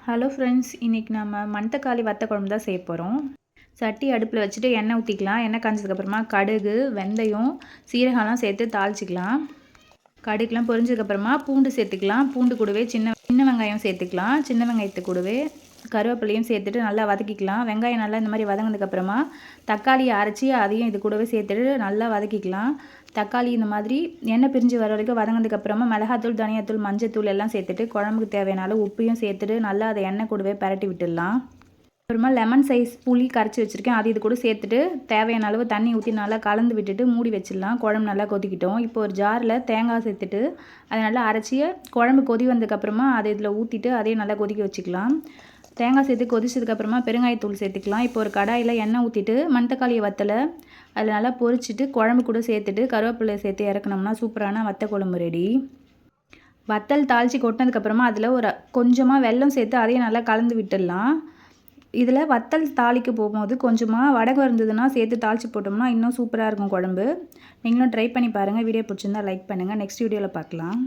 Hello friends, இன்றைக்கி நம்ம மணத்தக்காளி வத்த குழம்பு தான் செய்ய போகிறோம். சட்டி அடுப்பில் வச்சுட்டு எண்ணெய் ஊற்றிக்கலாம். எண்ணெய் காய்ஞ்சதுக்கப்புறமா கடுகு, வெந்தயம், சீரகம்லாம் சேர்த்து தாளிச்சிக்கலாம். கடுகுலாம் பொரிஞ்சதுக்கப்புறமா பூண்டு சேர்த்துக்கலாம். பூண்டு கூடவே சின்ன வெங்காயம் சேர்த்துக்கலாம். சின்ன வெங்காயத்து கூடவே கருவேப்பிலையும் சேர்த்துட்டு நல்லா வதக்கிக்கலாம். வெங்காயம் நல்லா இந்த மாதிரி வதங்கினதுக்கப்புறமா தக்காளியை அரைச்சி அதையும் இது கூடவே சேர்த்துட்டு நல்லா வதக்கிக்கலாம். தக்காளி இந்த மாதிரி எண்ணெய் பிரிஞ்சு வர வரைக்கும் வதங்கினதுக்கப்புறமா மிளகாத்தூள், தனியாத்தூள், மஞ்சத்தூள் எல்லாம் சேர்த்துட்டு குழம்புக்கு தேவையான அளவு உப்பையும் சேர்த்துட்டு நல்லா அதை எண்ணெய் கூடவே பரட்டி விட்டுடலாம். அப்புறமா லெமன் சைஸ் புளி கரைச்சி வச்சுருக்கேன். அது இது கூட சேர்த்துட்டு தேவையான அளவு தண்ணி ஊற்றி நல்லா கலந்து விட்டுட்டு மூடி வச்சிடலாம். குழம்பு நல்லா கொதிக்கிட்டோம். இப்போ ஒரு ஜாரில் தேங்காய் சேர்த்துட்டு அதை நல்லா அரைச்சி குழம்பு கொதி வந்ததுக்கப்புறமா அதை இதில் ஊற்றிட்டு அதையும் நல்லா கொதிக்க வச்சுக்கலாம். தேங்காய் சேர்த்து கொதிச்சதுக்கப்புறமா பெருங்காயத்தூள் சேர்த்துக்கலாம். இப்போ ஒரு கடாயில் எண்ணெய் ஊற்றிட்டு மணத்தக்காளியை வத்தலை அதில் நல்லா பொரிச்சிட்டு குழம்பு கூட சேர்த்துட்டு கருவேப்பிலையை சேர்த்து இறக்குனோம்னா சூப்பரான வத்த குழம்பு ரெடி. வத்தல் தாளித்து கொட்டினதுக்கப்புறமா அதில் ஒரு கொஞ்சமாக வெல்லம் சேர்த்து அதையும் நல்லா கலந்து விட்டுடலாம். இதில் வத்தல் தாளிக்க போகும்போது கொஞ்சமாக வடகம் இருந்ததுன்னா சேர்த்து தாளித்து போட்டோம்னா இன்னும் சூப்பராக இருக்கும் குழம்பு. நீங்களும் ட்ரை பண்ணி பாருங்கள். வீடியோ பிடிச்சிருந்தா லைக் பண்ணுங்கள். நெக்ஸ்ட் வீடியோவில் பார்க்கலாம்.